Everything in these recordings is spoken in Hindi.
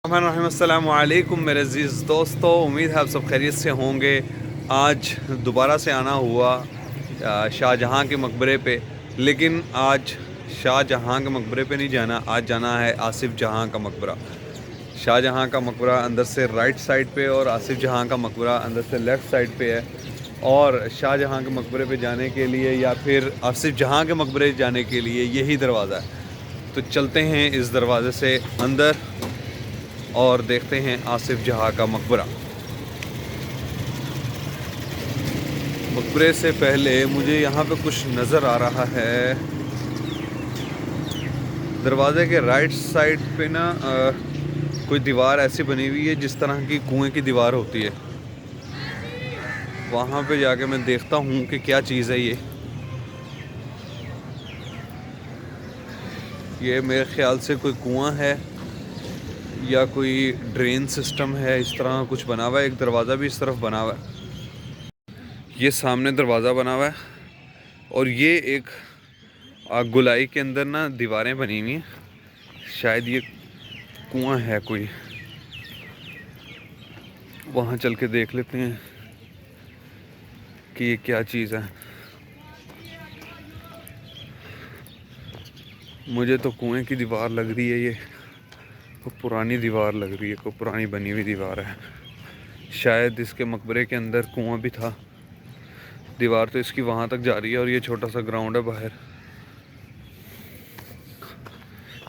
अस्सलामुअलैकुम मेरे अज़ीज़ दोस्तों, उम्मीद है आप सब खैरियत से होंगे। आज दोबारा से आना हुआ शाहजहाँ के मकबरे पे, लेकिन आज शाहजहाँ के मकबरे पे नहीं जाना, आज जाना है आसिफ जहाँ का मकबरा। शाहजहाँ का मकबरा अंदर से राइट साइड पे और आसिफ जहाँ का मकबरा अंदर से लेफ़्ट साइड पे है। और शाहजहाँ के मकबरे पे जाने के लिए या फिर आसिफ जहाँ के मकबरे जाने के लिए यही दरवाज़ा है। तो चलते हैं इस दरवाज़े से अंदर और देखते हैं आसिफ जहाँ का मकबरा। मकबरे से पहले मुझे यहाँ पे कुछ नज़र आ रहा है। दरवाज़े के राइट साइड पे ना कोई दीवार ऐसी बनी हुई है जिस तरह की कुएं की दीवार होती है। वहाँ पे जाके मैं देखता हूँ कि क्या चीज़ है ये मेरे ख्याल से कोई कुआं है या कोई ड्रेन सिस्टम है, इस तरह कुछ बना हुआ है। एक दरवाज़ा भी इस तरफ बना हुआ है, ये सामने दरवाज़ा बना हुआ है और ये एक गोलाई के अंदर ना दीवारें बनी हुई हैं। शायद ये कुआं है कोई, वहाँ चल के देख लेते हैं कि ये क्या चीज़ है। मुझे तो कुएं की दीवार लग रही है, ये कोई पुरानी दीवार लग रही है, कोई पुरानी बनी हुई दीवार है। शायद इसके मकबरे के अंदर कुआं भी था। दीवार तो इसकी वहाँ तक जा रही है और ये छोटा सा ग्राउंड है बाहर।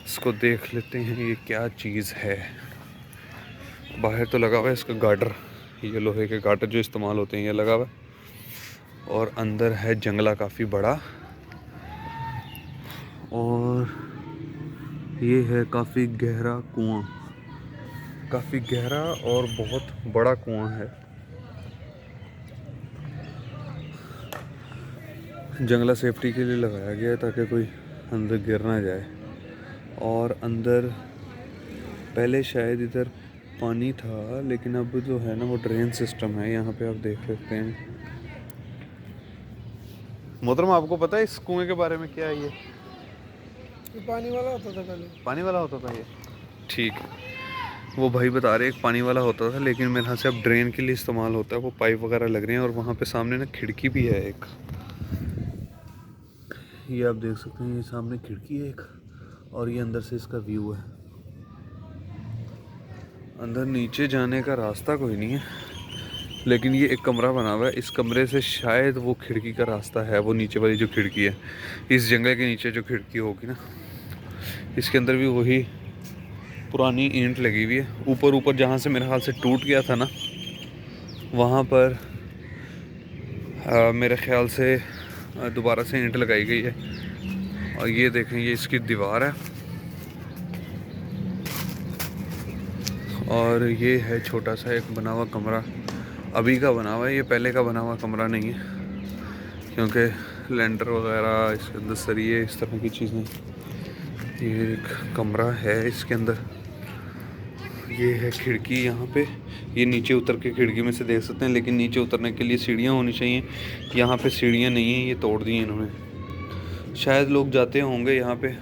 इसको देख लेते हैं ये क्या चीज़ है। बाहर तो लगा हुआ है इसका गार्डर, ये लोहे के गार्डर जो इस्तेमाल होते हैं ये लगा हुआ है। और अंदर है जंगला काफ़ी बड़ा और ये है काफ़ी गहरा कुआं, काफ़ी गहरा और बहुत बड़ा कुआं है। जंगला सेफ्टी के लिए लगाया गया है ताकि कोई अंदर गिर ना जाए। और अंदर पहले शायद इधर पानी था, लेकिन अब जो है ना वो ड्रेन सिस्टम है। यहाँ पे आप देख सकते हैं। मोहतरमा, आपको पता है इस कुएं के बारे में क्या है? ये पानी वाला होता था पहले। पानी वाला होता था ये? ठीक, वो भाई बता रहे एक पानी वाला होता था, लेकिन मेरे यहाँ से अब ड्रेन के लिए इस्तेमाल होता है। वो पाइप वगैरह लग रहे हैं और वहाँ पे सामने ना खिड़की भी है एक, ये आप देख सकते हैं। ये सामने खिड़की है एक और ये अंदर से इसका व्यू है। अंदर नीचे जाने का रास्ता कोई नहीं है, लेकिन ये एक कमरा बना हुआ है। इस कमरे से शायद वो खिड़की का रास्ता है, वो नीचे वाली जो खिड़की है, इस जंगल के नीचे जो खिड़की होगी ना, इसके अंदर भी वही पुरानी ईंट लगी हुई है। ऊपर जहाँ से मेरे ख्याल से टूट गया था ना, वहाँ पर मेरे ख्याल से दोबारा से ईंट लगाई गई है। और ये देखें, ये इसकी दीवार है और ये है छोटा सा एक बना हुआ कमरा, अभी का बना हुआ है ये, पहले का बना हुआ कमरा नहीं है, क्योंकि लेंटर वगैरह इसके अंदर सरिये इस तरह की चीज़ें। ये एक कमरा है, इसके अंदर ये है खिड़की। यहाँ पे ये नीचे उतर के खिड़की में से देख सकते हैं, लेकिन नीचे उतरने के लिए सीढ़ियाँ होनी चाहिए। यहाँ पे सीढ़ियाँ नहीं हैं, ये तोड़ दी इन्होंने। शायद लोग जाते होंगे यहाँ पे,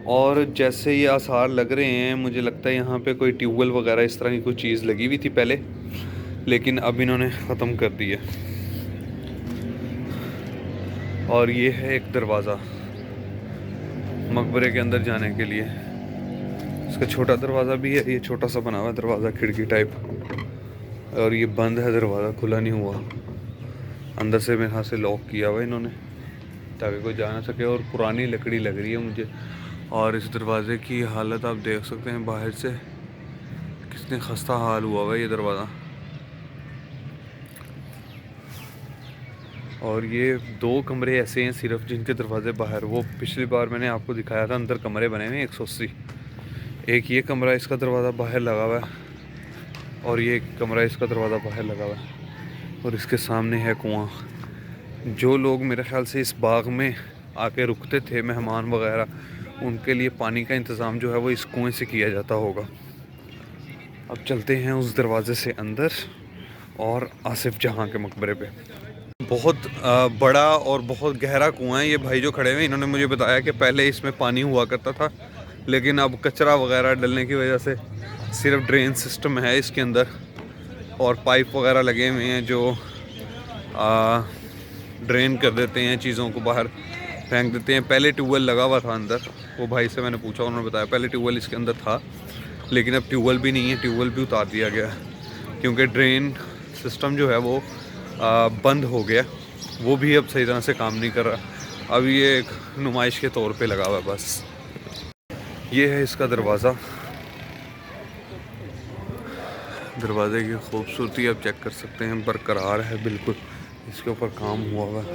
और जैसे ये आसार लग रहे हैं मुझे लगता है यहाँ पे कोई ट्यूबवेल वगैरह इस तरह की कोई चीज़ लगी हुई थी पहले, लेकिन अब इन्होंने ख़त्म कर दी है। और ये है एक दरवाज़ा मकबरे के अंदर जाने के लिए। इसका छोटा दरवाज़ा भी है, ये छोटा सा बना हुआ दरवाज़ा खिड़की टाइप, और ये बंद है दरवाज़ा, खुला नहीं हुआ। अंदर से मेरे हाथ से लॉक किया हुआ इन्होंने ताकि कोई जा ना सके, और पुरानी लकड़ी लग रही है मुझे। और इस दरवाज़े की हालत आप देख सकते हैं बाहर से, कितने खस्ता हाल हुआ हुआ है ये दरवाज़ा। और ये दो कमरे ऐसे हैं सिर्फ जिनके दरवाजे बाहर, वो पिछली बार मैंने आपको दिखाया था अंदर कमरे बने हुए 180। एक ये कमरा, इसका दरवाज़ा बाहर लगा हुआ है, और ये कमरा, इसका दरवाज़ा बाहर लगा हुआ है, और इसके सामने है कुआं। जो लोग मेरे ख्याल से इस बाग में आके रुकते थे, मेहमान वगैरह, उनके लिए पानी का इंतज़ाम जो है वो इस कुएं से किया जाता होगा। अब चलते हैं उस दरवाज़े से अंदर और आसिफ जहाँ के मकबरे पे। बहुत बड़ा और बहुत गहरा कुआं है। ये भाई जो खड़े हुए इन्होंने मुझे बताया कि पहले इसमें पानी हुआ करता था, लेकिन अब कचरा वगैरह डलने की वजह से सिर्फ ड्रेन सिस्टम है इसके अंदर और पाइप वगैरह लगे हुए हैं जो ड्रेन कर देते हैं, चीज़ों को बाहर फेंक देते हैं। पहले ट्यूबवेल लगा हुआ था अंदर, वो भाई से मैंने पूछा, उन्होंने बताया पहले ट्यूबवेल इसके अंदर था, लेकिन अब ट्यूबवेल भी नहीं है, ट्यूबवेल भी उतार दिया गया क्योंकि ड्रेन सिस्टम जो है वो बंद हो गया, वो भी अब सही तरह से काम नहीं कर रहा। अब ये एक नुमाइश के तौर पे लगा हुआ है बस। ये है इसका दरवाज़ा, दरवाजे की खूबसूरती आप चेक कर सकते हैं, बरकरार है बिल्कुल, इसके ऊपर काम हुआ हुआ है।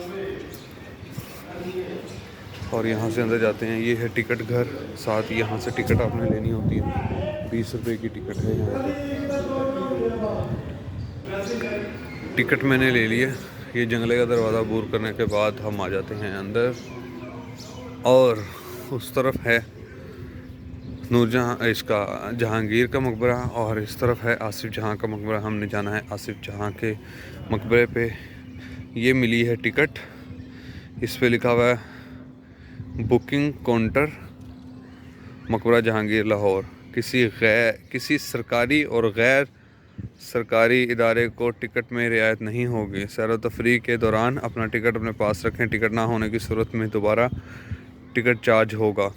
और यहाँ से अंदर जाते हैं, ये है टिकट घर, साथ यहाँ से टिकट आपने लेनी होती है, 20 रुपये की टिकट है यहाँ पे। टिकट मैंने ले लिया। ये जंगले का दरवाज़ा अबूर करने के बाद हम आ जाते हैं अंदर, और उस तरफ है नूरजहाँ, इसका जहांगीर का मकबरा, और इस तरफ है आसिफ जहाँ का मकबरा। हमने जाना है आसिफ जहाँ के मकबरे पे। ये मिली है टिकट, इस पे लिखा हुआ है बुकिंग काउंटर मकबरा जहांगीर लाहौर। किसी सरकारी और गैर सरकारी इदारे को टिकट में रियायत नहीं होगी। सैर व तफरीह के दौरान अपना टिकट अपने पास रखें, टिकट ना होने की सूरत में दोबारा टिकट चार्ज होगा।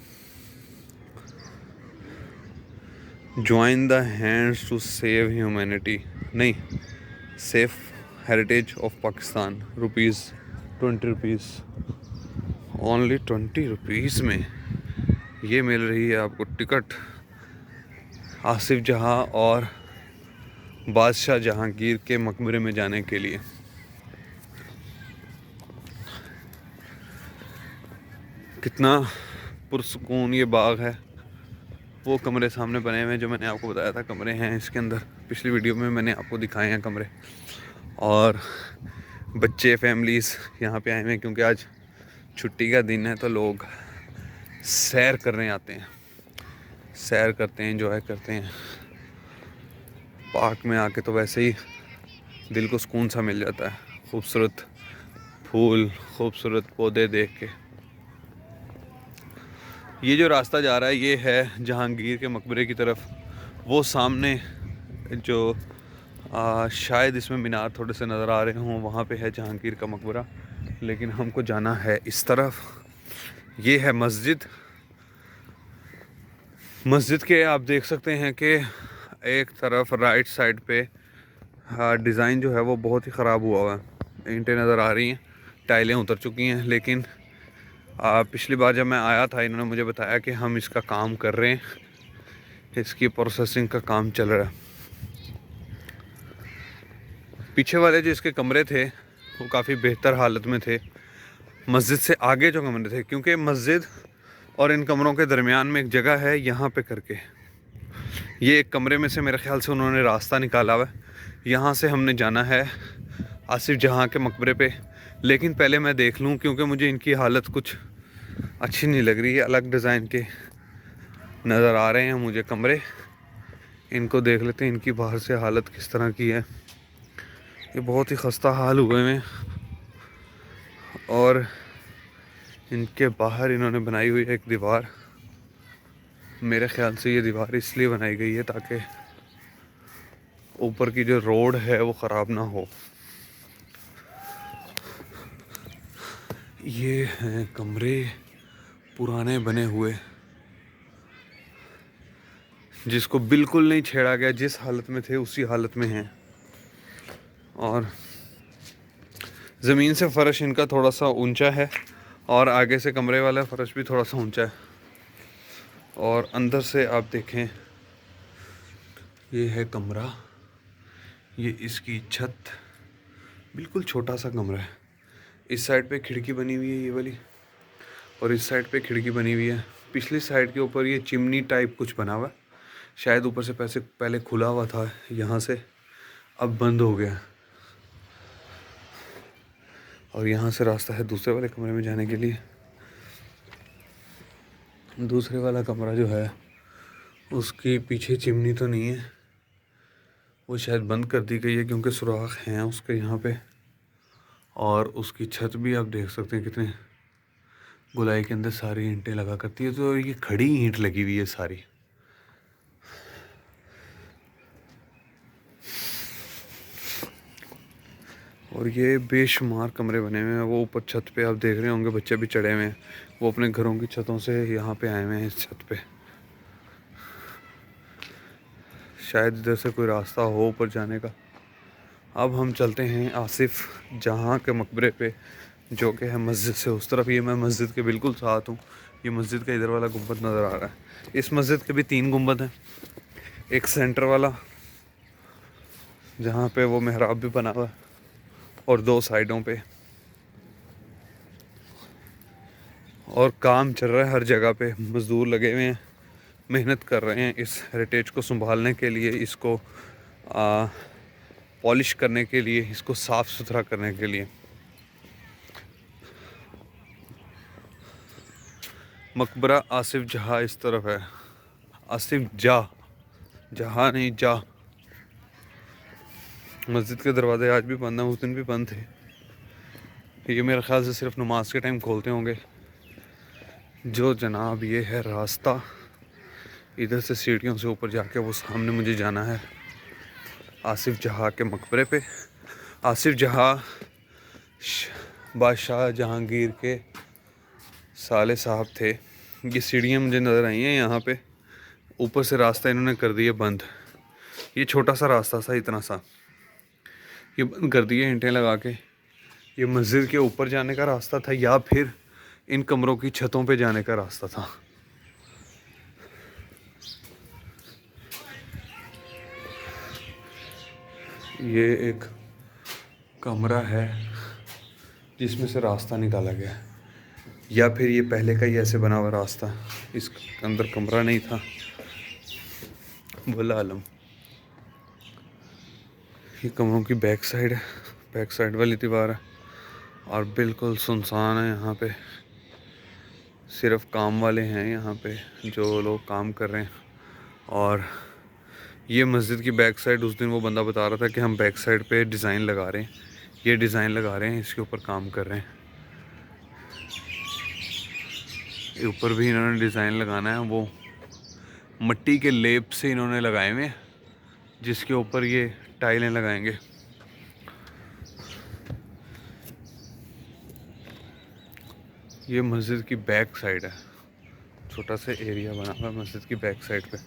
Join the hands to save humanity, नहीं, safe heritage of Pakistan, ₹20 only 20 rupees में ये मिल रही है आपको टिकट आसिफ जहाँ और बादशाह जहांगीर के मकबरे में जाने के लिए। कितना पुरसुकून ये बाग है। वो कमरे सामने बने हुए हैं जो मैंने आपको बताया था कमरे हैं इसके अंदर, पिछली वीडियो में मैंने आपको दिखाए हैं कमरे। और बच्चे फैमिलीज़ यहाँ पे आए हुए हैं क्योंकि आज छुट्टी का दिन है, तो लोग सैर करने आते हैं, सैर करते हैं, एंजॉय करते हैं। पार्क में आके तो वैसे ही दिल को सुकून सा मिल जाता है, खूबसूरत फूल, खूबसूरत पौधे देख के। ये जो रास्ता जा रहा है ये है जहांगीर के मकबरे की तरफ। वो सामने जो शायद इसमें मीनार थोड़े से नज़र आ रहे हों, वहाँ पे है जहांगीर का मकबरा, लेकिन हमको जाना है इस तरफ। ये है मस्जिद। मस्जिद के आप देख सकते हैं कि एक तरफ राइट साइड पे डिज़ाइन जो है वो बहुत ही ख़राब हुआ हुआ है। ईंटें नज़र आ रही हैं, टाइलें उतर चुकी हैं, लेकिन पिछली बार जब मैं आया था इन्होंने मुझे बताया कि हम इसका काम कर रहे हैं, इसकी प्रोसेसिंग का काम चल रहा है। पीछे वाले जो इसके कमरे थे वो काफ़ी बेहतर हालत में थे मस्जिद से आगे जो कमरे थे, क्योंकि मस्जिद और इन कमरों के दरमियान में एक जगह है यहाँ पे करके, ये एक कमरे में से मेरे ख्याल से उन्होंने रास्ता निकाला हुआ है। यहाँ से हमने जाना है आसिफ जहाँ के मकबरे पे, लेकिन पहले मैं देख लूँ क्योंकि मुझे इनकी हालत कुछ अच्छी नहीं लग रही है। अलग डिज़ाइन के नज़र आ रहे हैं मुझे कमरे, इनको देख लेते हैं इनकी बाहर से हालत किस तरह की है। ये बहुत ही खस्ता हाल हुए हैं, और इनके बाहर इन्होंने बनाई हुई है एक दीवार। मेरे ख्याल से ये दीवार इसलिए बनाई गई है ताकि ऊपर की जो रोड है वो ख़राब ना हो। ये हैं कमरे पुराने बने हुए, जिसको बिल्कुल नहीं छेड़ा गया, जिस हालत में थे उसी हालत में हैं। और ज़मीन से फ़र्श इनका थोड़ा सा ऊंचा है, और आगे से कमरे वाला फ़र्श भी थोड़ा सा ऊंचा है। और अंदर से आप देखें, ये है कमरा, ये इसकी छत, बिल्कुल छोटा सा कमरा है। इस साइड पे खिड़की बनी हुई है ये वाली, और इस साइड पे खिड़की बनी हुई है। पिछली साइड के ऊपर ये चिमनी टाइप कुछ बना हुआ है, शायद ऊपर से पहले खुला हुआ था यहाँ से, अब बंद हो गया। और यहाँ से रास्ता है दूसरे वाले कमरे में जाने के लिए। दूसरे वाला कमरा जो है उसके पीछे चिमनी तो नहीं है, वो शायद बंद कर दी गई है क्योंकि सुराख हैं उसके यहाँ पे। और उसकी छत भी आप देख सकते हैं कितने गोलाई के अंदर सारी ईंटें लगा करती है, तो ये खड़ी ईंट लगी हुई है सारी। और ये बेशुमार कमरे बने हुए हैं। वो ऊपर छत पे आप देख रहे होंगे बच्चे भी चढ़े हुए हैं, वो अपने घरों की छतों से यहाँ पे आए हुए हैं इस छत पे। शायद इधर से कोई रास्ता हो ऊपर जाने का। अब हम चलते हैं आसिफ जहाँ के मकबरे पे, जो कि है मस्जिद से उस तरफ। ये मैं मस्जिद के बिल्कुल साथ हूँ। ये मस्जिद का इधर वाला गुंबद नज़र आ रहा है। इस मस्जिद के भी 3 गुंबद हैं। एक सेंटर वाला जहाँ पे वो मेहराब भी बना हुआ है, और 2 साइडों पे। और काम चल रहा है हर जगह पे, मज़दूर लगे हुए हैं, मेहनत कर रहे हैं इस हेरिटेज को संभालने के लिए, इसको पॉलिश करने के लिए, इसको साफ़ सुथरा करने के लिए। मकबरा आसिफ जहाँ इस तरफ है। आसिफ जहाँ नहीं जा। मस्जिद के दरवाजे आज भी बंद हैं, उस दिन भी बंद थे। ये मेरे ख्याल से सिर्फ नमाज के टाइम खोलते होंगे। जो जनाब ये है रास्ता, इधर से सीढ़ियों से ऊपर जाके वो सामने मुझे जाना है आसिफ जहाँ के मकबरे पे। आसिफ जहाँ बादशाह जहांगीर के साले साहब थे। ये सीढ़ियाँ मुझे नज़र आई हैं यहाँ पे। ऊपर से रास्ता इन्होंने कर दिया बंद। ये छोटा सा रास्ता था, इतना सा, ये बंद कर दिए ईंटें लगा के। ये मस्जिद के ऊपर जाने का रास्ता था या फिर इन कमरों की छतों पे जाने का रास्ता था। ये एक कमरा है जिसमें से रास्ता निकाला गया, या फिर ये पहले का ही ऐसे बना हुआ रास्ता, इस अंदर कमरा नहीं था। वल्लाह आलम। ये कमरों की बैक साइड है, बैक साइड वाली दीवार है, और बिल्कुल सुनसान है यहाँ पे। सिर्फ काम वाले हैं यहाँ पे, जो लोग काम कर रहे हैं। और ये मस्जिद की बैक साइड, उस दिन वो बंदा बता रहा था कि हम बैक साइड पे डिज़ाइन लगा रहे हैं। ये डिज़ाइन लगा रहे हैं, इसके ऊपर काम कर रहे हैं। ऊपर भी इन्होंने डिज़ाइन लगाना है, वो मिट्टी के लेप से इन्होंने लगाए हुए हैं, जिसके ऊपर ये टाइलें लगाएंगे। ये मस्जिद की बैक साइड है, छोटा सा एरिया बना हुआ है मस्जिद की बैक साइड पे।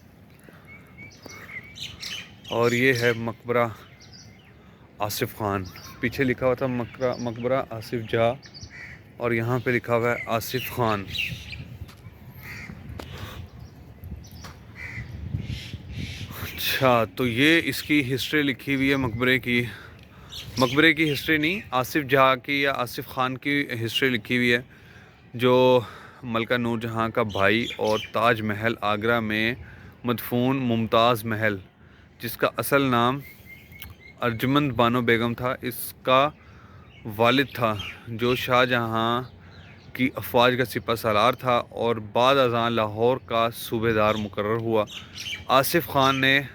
और ये है मकबरा आसिफ खान। पीछे लिखा हुआ था मकबरा आसिफ जा, और यहाँ पे लिखा हुआ है आसिफ खान। अच्छा, तो ये इसकी हिस्ट्री लिखी हुई है मकबरे की। मकबरे की हिस्ट्री नहीं, आसिफ जहाँ की या आसिफ खान की हिस्ट्री लिखी हुई है, जो मलका नूरजहाँ का भाई और ताज महल आगरा में मदफून मुमताज़ महल, जिसका असल नाम अर्जमंद बानो बेगम था, इसका वालिद था, जो शाहजहाँ की अफवाज का सिपह सालार था और बाद अज़ां लाहौर का सूबेदार मुकर्रर हुआ। आसिफ खान ने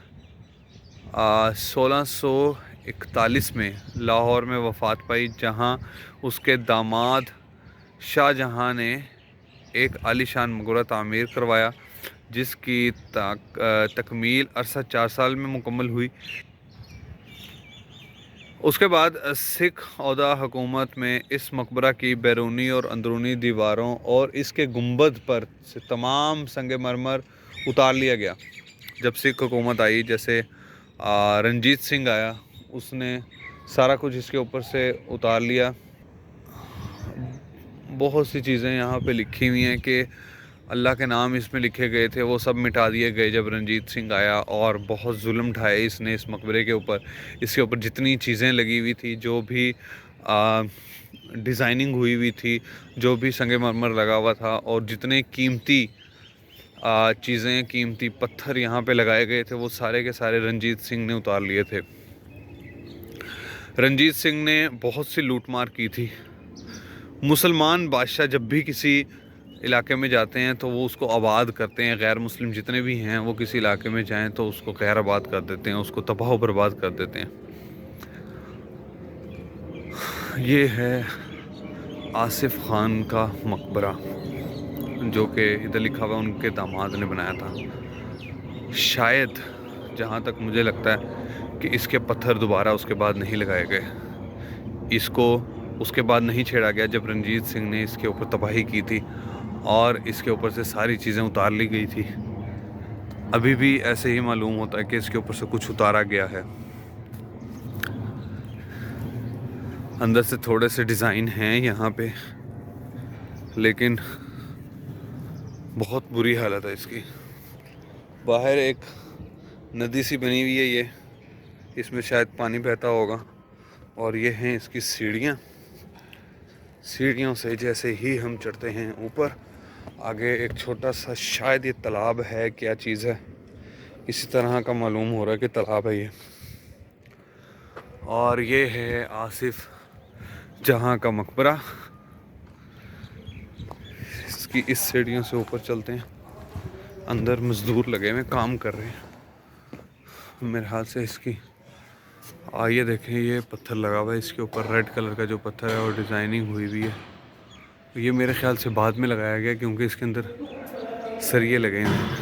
1641 में लाहौर में वफ़ात पाई, जहां उसके दामाद शाहजहाँ ने एक आलीशान मकबरा तामीर करवाया, जिसकी तकमील अरसा 4 साल में मुकम्मल हुई। उसके बाद सिख औदा हुकूमत में इस मकबरा की बैरूनी और अंदरूनी दीवारों और इसके गुंबद पर से तमाम संगमरमर उतार लिया गया। जब सिख हुकूमत आई, जैसे रंजीत सिंह आया, उसने सारा कुछ इसके ऊपर से उतार लिया। बहुत सी चीज़ें यहाँ पे लिखी हुई हैं कि अल्लाह के नाम इसमें लिखे गए थे, वो सब मिटा दिए गए जब रंजीत सिंह आया, और बहुत जुल्म ढाए इसने इस मकबरे के ऊपर। इसके ऊपर जितनी चीज़ें लगी हुई थी, जो भी डिज़ाइनिंग हुई हुई थी, जो भी संगमरमर लगा हुआ था, और जितने कीमती चीज़ें, कीमती पत्थर यहाँ पे लगाए गए थे, वो सारे के सारे रंजीत सिंह ने उतार लिए थे। रंजीत सिंह ने बहुत सी लूटमार की थी। मुसलमान बादशाह जब भी किसी इलाके में जाते हैं तो वो उसको आबाद करते हैं। गैर मुस्लिम जितने भी हैं वो किसी इलाके में जाएं तो उसको गैर आबाद कर देते हैं, उसको तबाह बर्बाद कर देते हैं। ये है आसिफ खान का मकबरा, जो कि इधर लिखा हुआ उनके दामाद ने बनाया था। शायद जहाँ तक मुझे लगता है कि इसके पत्थर दोबारा उसके बाद नहीं लगाए गए। इसको उसके बाद नहीं छेड़ा गया जब रंजीत सिंह ने इसके ऊपर तबाही की थी और इसके ऊपर से सारी चीज़ें उतार ली गई थी। अभी भी ऐसे ही मालूम होता है कि इसके ऊपर से कुछ उतारा गया है। अंदर से थोड़े से डिज़ाइन हैं यहाँ पे, लेकिन बहुत बुरी हालत है इसकी। बाहर एक नदी सी बनी हुई है, ये इसमें शायद पानी बहता होगा। और ये हैं इसकी सीढ़ियाँ। सीढ़ियों से जैसे ही हम चढ़ते हैं ऊपर, आगे एक छोटा सा शायद ये तालाब है, क्या चीज़ है, इसी तरह का मालूम हो रहा है कि तालाब है ये। और ये है आसिफ जहाँ का मकबरा। इसकी इस सीढ़ियों से ऊपर चलते हैं। अंदर मजदूर लगे हुए काम कर रहे हैं मेरे हाथ से इसकी। आइए देखें, ये पत्थर लगा हुआ है इसके ऊपर, रेड कलर का जो पत्थर है और डिज़ाइनिंग हुई हुई है। ये मेरे ख्याल से बाद में लगाया गया क्योंकि इसके अंदर सरिये लगे हैं।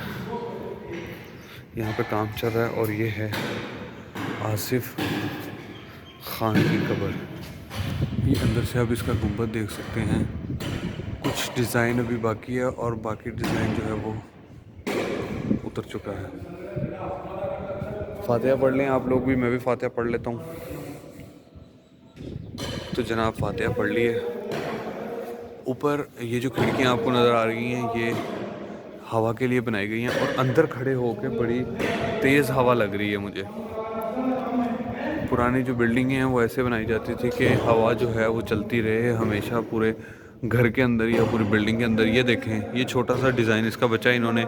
यहाँ पे काम चल रहा है और ये है आसिफ खान की कब्र। ये अंदर से आप इसका गुंबद देख सकते हैं। कुछ डिज़ाइन अभी बाकी है और बाकी डिज़ाइन जो है वो उतर चुका है। फातिहा पढ़ लें आप लोग भी, मैं भी फातिहा पढ़ लेता हूँ। तो जनाब फातिहा पढ़ ली है। ऊपर ये जो खिड़कियाँ आपको नज़र आ रही हैं ये हवा के लिए बनाई गई हैं और अंदर खड़े होकर बड़ी तेज़ हवा लग रही है मुझे। पुरानी जो बिल्डिंगें हैं वो ऐसे बनाई जाती थी कि हवा जो है वो चलती रहे हमेशा पूरे घर के अंदर या पूरी बिल्डिंग के अंदर। ये देखें, ये छोटा सा डिज़ाइन इसका बचा, इन्होंने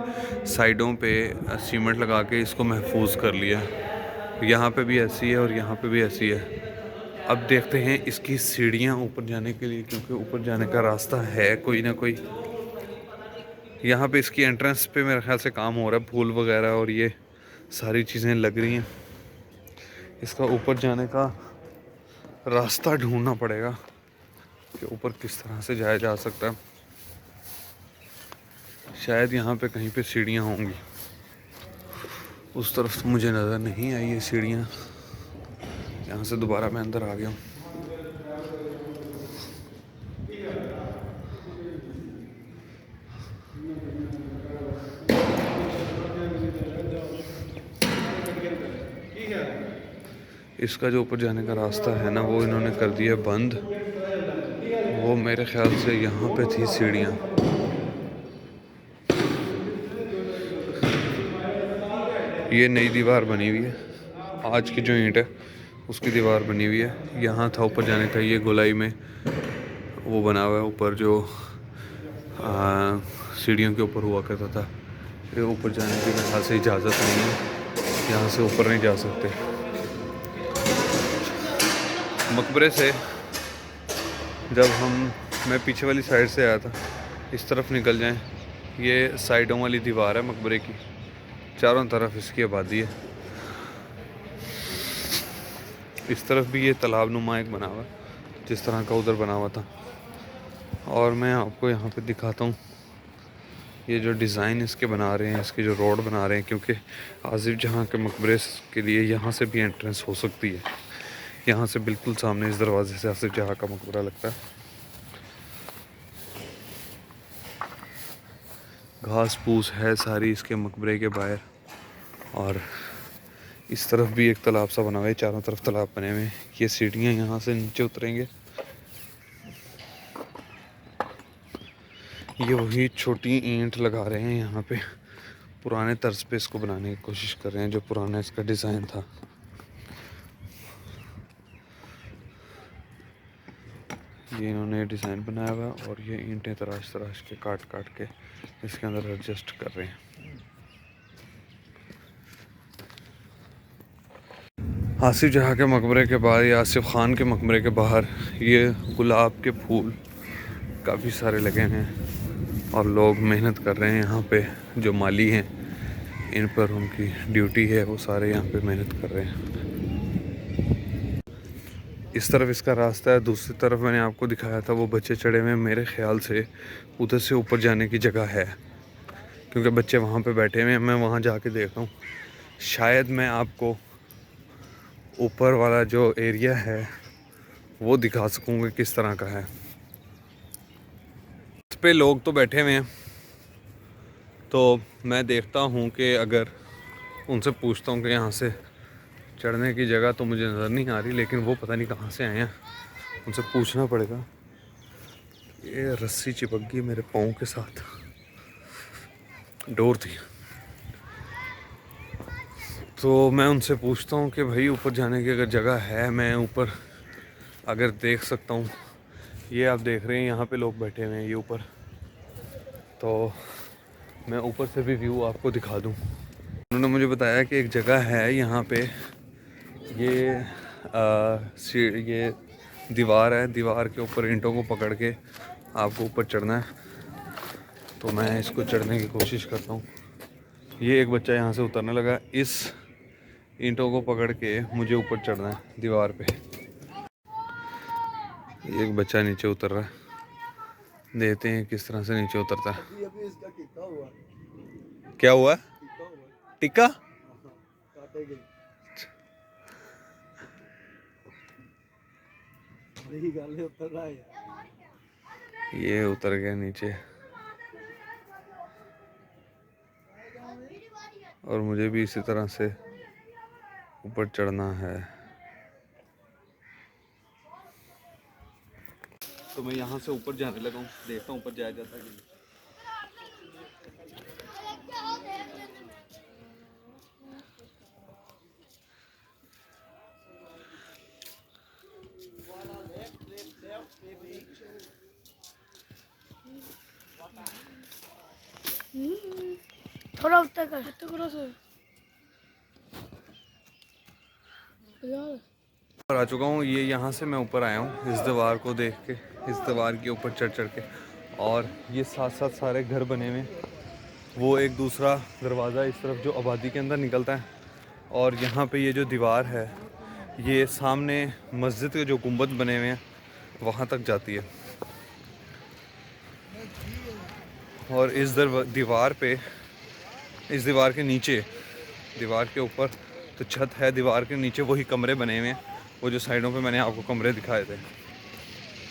साइडों पे सीमेंट लगा के इसको महफूज कर लिया। यहाँ पे भी ऐसी है और यहाँ पे भी ऐसी है। अब देखते हैं इसकी सीढ़ियाँ ऊपर जाने के लिए, क्योंकि ऊपर जाने का रास्ता है कोई ना कोई। यहाँ पे इसकी एंट्रेंस पे मेरे ख्याल से काम हो रहा है, फूल वगैरह और ये सारी चीज़ें लग रही हैं। इसका ऊपर जाने का रास्ता ढूंढना पड़ेगा कि ऊपर किस तरह से जाया जा सकता है। शायद यहाँ पे कहीं पे सीढ़ियाँ होंगी, उस तरफ तो मुझे नज़र नहीं आई ये सीढ़ियाँ। यहाँ से दोबारा मैं अंदर आ गया हूँ। इसका जो ऊपर जाने का रास्ता है ना वो इन्होंने कर दिया बंद। वो मेरे ख्याल से यहाँ पे थी सीढ़ियाँ। ये नई दीवार बनी हुई है, आज की जो ईंट है उसकी दीवार बनी हुई है। यहाँ था ऊपर जाने का, ये गोलाई में वो बना हुआ है ऊपर जो सीढ़ियों के ऊपर हुआ करता था। ये ऊपर जाने की मेरे ख्याल से इजाज़त नहीं है, यहाँ से ऊपर नहीं जा सकते। मकबरे से जब मैं पीछे वाली साइड से आया था, इस तरफ निकल जाएं, ये साइडों वाली दीवार है मकबरे की, चारों तरफ इसकी आबादी है। इस तरफ भी ये तालाब नुमा एक बना हुआ है जिस तरह का उधर बना हुआ था। और मैं आपको यहाँ पे दिखाता हूँ ये जो डिज़ाइन इसके बना रहे हैं, इसके जो रोड बना रहे हैं, क्योंकि आसिफ जहाँ के मकबरे के लिए यहाँ से भी एंट्रेंस हो सकती है। यहाँ से बिल्कुल सामने इस दरवाजे से आसिफ जहाँ का मकबरा लगता है। घास फूस है सारी इसके मकबरे के बाहर। और इस तरफ भी एक तालाब सा बना हुआ है, चारों तरफ तालाब बने हुए हैं। ये सीढ़ियाँ यहाँ से नीचे उतरेंगे। ये वही छोटी ईंट लगा रहे हैं यहाँ पे, पुराने तर्ज पे इसको बनाने की कोशिश कर रहे हैं जो पुराना इसका डिज़ाइन था। ये इन्होंने डिज़ाइन बनाया हुआ और ये ईंटें तराश तराश के काट काट के इसके अंदर एडजस्ट कर रहे हैं। आसिफ जहाँ के मकबरे के बाहर या आसिफ ख़ान के मकबरे के बाहर ये गुलाब के फूल काफ़ी सारे लगे हैं और लोग मेहनत कर रहे हैं यहाँ पे। जो माली हैं इन पर उनकी ड्यूटी है, वो सारे यहाँ पे मेहनत कर रहे हैं। इस तरफ इसका रास्ता है, दूसरी तरफ मैंने आपको दिखाया था वो बच्चे चढ़े हुए। मेरे ख्याल से उधर से ऊपर जाने की जगह है, क्योंकि बच्चे वहाँ पे बैठे हुए हैं। मैं वहाँ जाके देखता हूँ, शायद मैं आपको ऊपर वाला जो एरिया है वो दिखा सकूँगा किस तरह का है। इस पे लोग तो बैठे हुए हैं, तो मैं देखता हूँ कि अगर उनसे पूछता हूँ कि यहाँ से चढ़ने की जगह तो मुझे नज़र नहीं आ रही, लेकिन वो पता नहीं कहाँ से आए हैं, उनसे पूछना पड़ेगा। ये रस्सी चिपक गई मेरे पाँव के साथ, डोर थी। तो मैं उनसे पूछता हूँ कि भाई ऊपर जाने की अगर जगह है, मैं ऊपर अगर देख सकता हूँ। ये आप देख रहे हैं यहाँ पे लोग बैठे हुए हैं ये ऊपर, तो मैं ऊपर से भी व्यू आपको दिखा दूँ। उन्होंने मुझे बताया कि एक जगह है यहाँ पे, ये दीवार है, दीवार के ऊपर ईंटों को पकड़ के आपको ऊपर चढ़ना है। तो मैं इसको चढ़ने की कोशिश करता हूँ। ये एक बच्चा यहाँ से उतरने लगा, इस ईंटों को पकड़ के मुझे ऊपर चढ़ना है दीवार पे। एक बच्चा नीचे उतर रहा है, देखते हैं किस तरह से नीचे उतरता है। क्या हुआ? टिक्का? ये उतर गया नीचे और मुझे भी इसी तरह से ऊपर चढ़ना है। तो मैं यहाँ से ऊपर जाने लगा हूँ, देखता हूँ ऊपर जाया जाता है कि नहीं। थोड़ा ऊपर कर तो करो से ऊपर आ चुका हूँ। ये यहाँ से मैं ऊपर आया हूँ इस दीवार को देख के, इस दीवार के ऊपर चढ़ चढ़ के। और ये साथ साथ सारे घर बने हुए, वो एक दूसरा दरवाज़ा इस तरफ जो आबादी के अंदर निकलता है। और यहाँ पे ये जो दीवार है, ये सामने मस्जिद के जो गुंबद बने हुए हैं वहाँ तक जाती है। और इस दीवार पे, इस दीवार के नीचे, दीवार के ऊपर तो छत है, दीवार के नीचे वही कमरे बने हुए हैं, वो जो साइडों पे मैंने आपको कमरे दिखाए थे।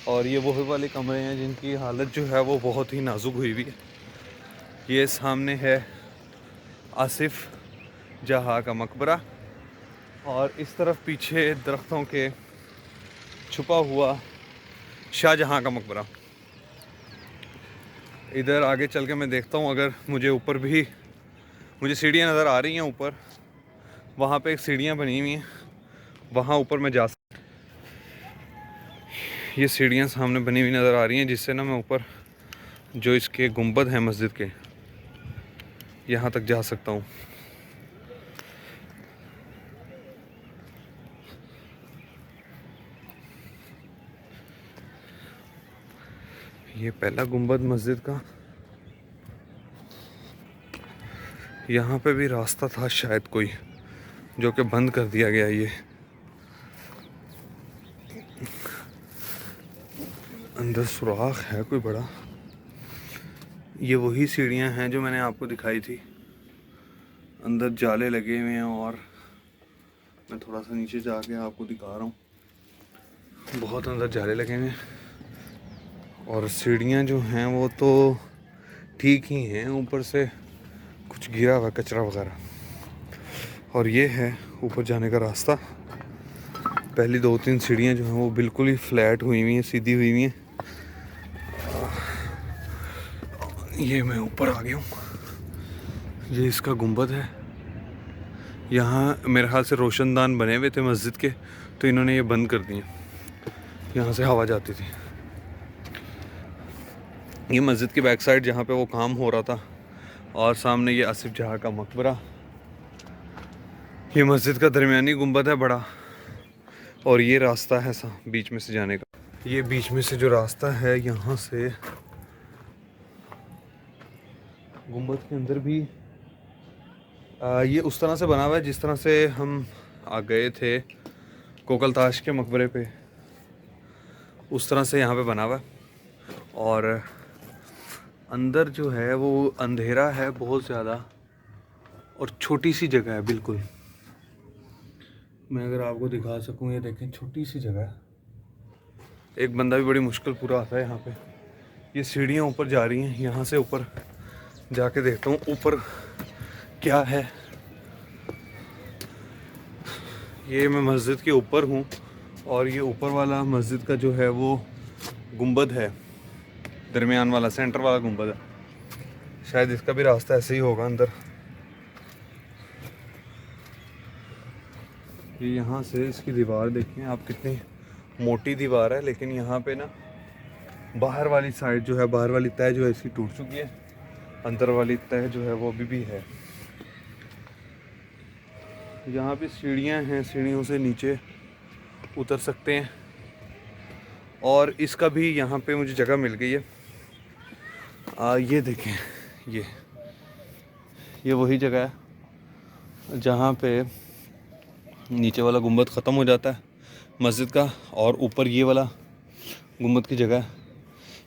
और ये वही वाले कमरे हैं जिनकी हालत जो है वो बहुत ही नाजुक हुई हुई है। ये सामने है आसिफ जहाँ का मकबरा, और इस तरफ पीछे दरख्तों के छुपा हुआ शाहजहाँ का मकबरा। इधर आगे चल के मैं देखता हूँ, अगर मुझे ऊपर भी मुझे सीढ़ियाँ नज़र आ रही हैं ऊपर, वहाँ पे एक सीढ़ियाँ बनी हुई हैं, वहाँ ऊपर मैं जा सकता। ये सीढ़ियाँ सामने बनी हुई नज़र आ रही हैं, जिससे ना मैं ऊपर जो इसके गुंबद हैं मस्जिद के, यहाँ तक जा सकता हूँ। ये पहला गुंबद मस्जिद का, यहाँ पे भी रास्ता था शायद कोई, जो कि बंद कर दिया गया। ये अंदर सुराख है कोई बड़ा। ये वही सीढ़ियाँ हैं जो मैंने आपको दिखाई थी, अंदर जाले लगे हुए हैं। और मैं थोड़ा सा नीचे जाके आपको दिखा रहा हूँ, बहुत अंदर जाले लगे हुए हैं। और सीढ़ियाँ जो हैं वो तो ठीक ही हैं, ऊपर से कुछ गिरा हुआ कचरा वगैरह। और ये है ऊपर जाने का रास्ता। पहली 2-3 सीढ़ियाँ जो हैं वो बिल्कुल ही फ्लैट हुई हुई हैं, सीधी हुई हुई हैं। ये मैं ऊपर आ गया हूँ, ये इसका गुंबद है। यहाँ मेरे ख्याल से रोशनदान बने हुए थे मस्जिद के, तो इन्होंने ये बंद कर दिए, यहाँ से हवा जाती थी। ये मस्जिद की बैक साइड जहाँ पे वो काम हो रहा था, और सामने ये आसिफ जहाँ का मकबरा। ये मस्जिद का दरमियानी गुंबद है बड़ा, और ये रास्ता है बीच में से जाने का। ये बीच में से जो रास्ता है, यहाँ से गुंबद के अंदर भी ये उस तरह से बना हुआ है जिस तरह से हम आ गए थे कोकलताश के मकबरे पे, उस तरह से यहाँ पे बना हुआ है। और अंदर जो है वो अंधेरा है बहुत ज़्यादा, और छोटी सी जगह है बिल्कुल। मैं अगर आपको दिखा सकूँ, ये देखें छोटी सी जगह है, एक बंदा भी बड़ी मुश्किल पूरा आता है यहाँ पे। ये सीढ़ियाँ ऊपर जा रही हैं, यहाँ से ऊपर जाके देखता हूँ ऊपर क्या है। ये मैं मस्जिद के ऊपर हूँ और ये ऊपर वाला मस्जिद का जो है वो गुंबद है, दरमियान वाला सेंटर वाला गुंबद है। शायद इसका भी रास्ता ऐसे ही होगा अंदर। ये यहाँ से इसकी दीवार देखें आप, कितनी मोटी दीवार है, लेकिन यहाँ पे ना बाहर वाली साइड जो है, बाहर वाली तह जो है इसकी टूट चुकी है, अंदर वाली तह जो है वो अभी भी है। यहाँ पे सीढ़ियाँ हैं, सीढ़ियों से नीचे उतर सकते हैं। और इसका भी यहाँ पे मुझे जगह मिल गई है। ये देखें, ये वही जगह है जहाँ पे नीचे वाला गुंबद ख़त्म हो जाता है मस्जिद का, और ऊपर ये वाला गुंबद की जगह है।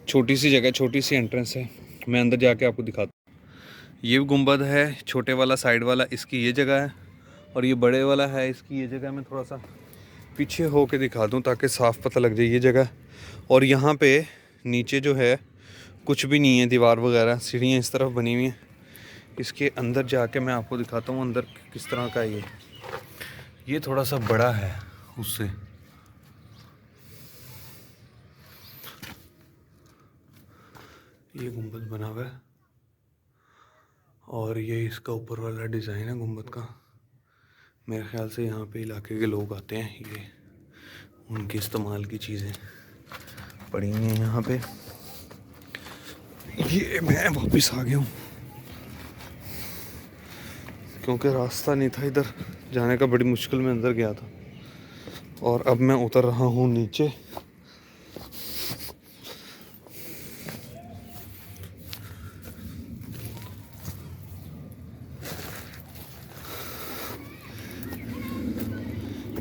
छोटी सी जगह, छोटी सी एंट्रेंस है। मैं अंदर जाके आपको दिखाता हूँ। ये गुंबद है छोटे वाला, साइड वाला, इसकी ये जगह है, और ये बड़े वाला है, इसकी ये जगह। मैं थोड़ा सा पीछे हो के दिखा दूँ ताकि साफ़ पता लग जाए ये जगह। और यहाँ पे नीचे जो है कुछ भी नहीं है, दीवार वगैरह, सीढ़ियाँ इस तरफ बनी हुई हैं। इसके अंदर जाके मैं आपको दिखाता हूँ अंदर किस तरह का है। ये थोड़ा सा बड़ा है उससे। ये गुंबद बना हुआ है और ये इसका ऊपर वाला डिज़ाइन है गुंबद का। मेरे ख्याल से यहाँ पे इलाके के लोग आते हैं, ये उनके इस्तेमाल की चीज़ें पड़ी हुई हैं यहाँ पे। ये मैं वापस आ गया हूँ क्योंकि रास्ता नहीं था इधर जाने का, बड़ी मुश्किल में अंदर गया था। और अब मैं उतर रहा हूँ नीचे।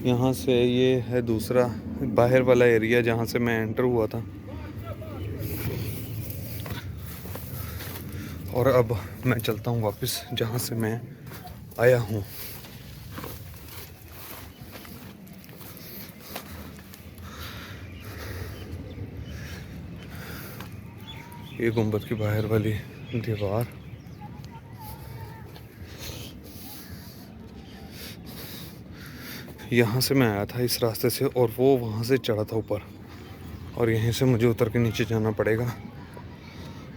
यहाँ से ये है दूसरा बाहर वाला एरिया जहाँ से मैं एंटर हुआ था। और अब मैं चलता हूँ वापस जहाँ से मैं आया हूँ। ये गुंबद की बाहर वाली दीवार। यहाँ से मैं आया था इस रास्ते से, और वो वहाँ से चढ़ा था ऊपर, और यहीं से मुझे उतर के नीचे जाना पड़ेगा।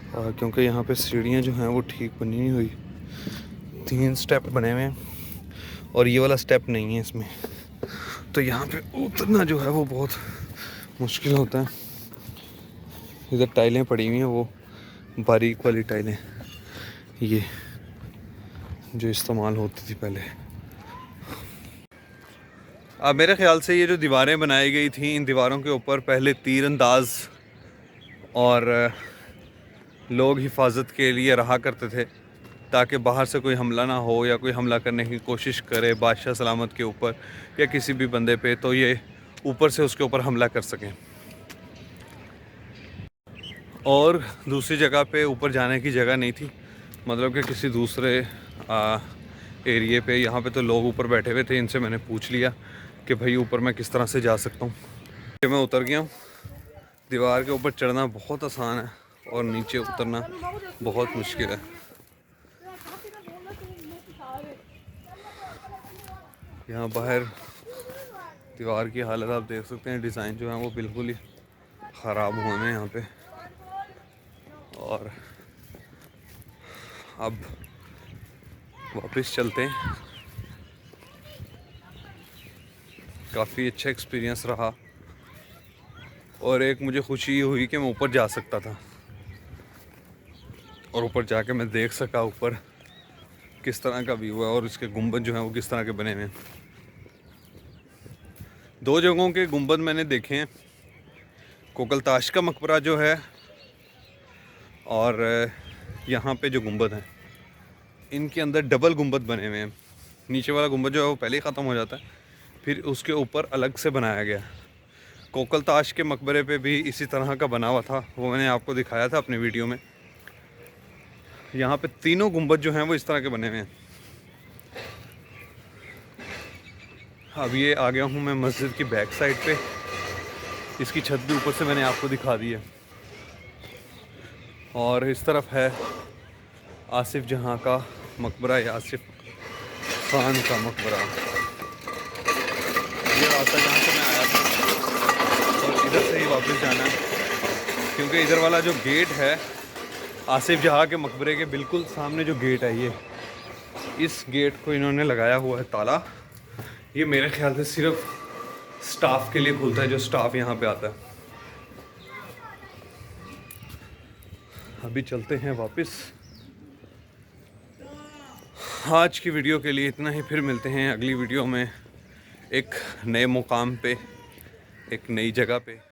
क्योंकि यहाँ पे सीढ़ियाँ जो हैं वो ठीक बनी नहीं हुई, 3 स्टेप बने हुए हैं और ये वाला स्टेप नहीं है इसमें। तो यहाँ पे उतरना जो है वो बहुत मुश्किल होता है। इधर टाइलें पड़ी हुई हैं, वो बारीक वाली टाइलें, ये जो इस्तेमाल होती थी पहले। अब मेरे ख़्याल से ये जो दीवारें बनाई गई थी, इन दीवारों के ऊपर पहले तीरंदाज और लोग हिफाजत के लिए रहा करते थे, ताकि बाहर से कोई हमला ना हो या कोई हमला करने की कोशिश करे बादशाह सलामत के ऊपर या किसी भी बंदे पे, तो ये ऊपर से उसके ऊपर हमला कर सकें। और दूसरी जगह पे ऊपर जाने की जगह नहीं थी, मतलब कि किसी दूसरे एरिए पे। यहाँ पे तो लोग ऊपर बैठे हुए थे, इनसे मैंने पूछ लिया कि भाई ऊपर मैं किस तरह से जा सकता हूँ। मैं उतर गया हूँ। दीवार के ऊपर चढ़ना बहुत आसान है और नीचे उतरना बहुत मुश्किल है। यहाँ बाहर दीवार की हालत आप देख सकते हैं, डिज़ाइन जो है वो बिल्कुल ही ख़राब हुए हैं यहाँ पे। और अब वापस चलते हैं। काफ़ी अच्छा एक्सपीरियंस रहा और एक मुझे खुशी हुई कि मैं ऊपर जा सकता था और ऊपर जाके मैं देख सका ऊपर किस तरह का व्यू है और इसके गुंबद जो हैं वो किस तरह के बने हुए हैं। 2 जगहों के गुंबद मैंने देखे हैं, कोकलताश का मकबरा जो है और यहाँ पे जो गुंबद हैं, इनके अंदर डबल गुंबद बने हुए हैं। नीचे वाला गुंबद जो है वो पहले ही ख़त्म हो जाता है, फिर उसके ऊपर अलग से बनाया गया। कोकलताश के मकबरे पे भी इसी तरह का बना हुआ था, वो मैंने आपको दिखाया था अपने वीडियो में। यहाँ पे तीनों गुंबद जो हैं वो इस तरह के बने हुए हैं। अब ये आ गया हूँ मैं मस्जिद की बैक साइड पे। इसकी छत भी ऊपर से मैंने आपको दिखा दी है। और इस तरफ है आसिफ जहाँ का मकबरा या आसिफ खान का मकबरा। ये रास्ता जहाँ से मैं आया था और इधर से ही वापस जाना है, क्योंकि इधर वाला जो गेट है आसिफ जहाँ के मकबरे के बिल्कुल सामने जो गेट है, ये इस गेट को इन्होंने लगाया हुआ है ताला। ये मेरे ख्याल से सिर्फ स्टाफ के लिए खुलता है, जो स्टाफ यहाँ पे आता है। अभी चलते हैं वापस। आज की वीडियो के लिए इतना ही, फिर मिलते हैं अगली वीडियो में एक नए मुकाम पे, एक नई जगह पे।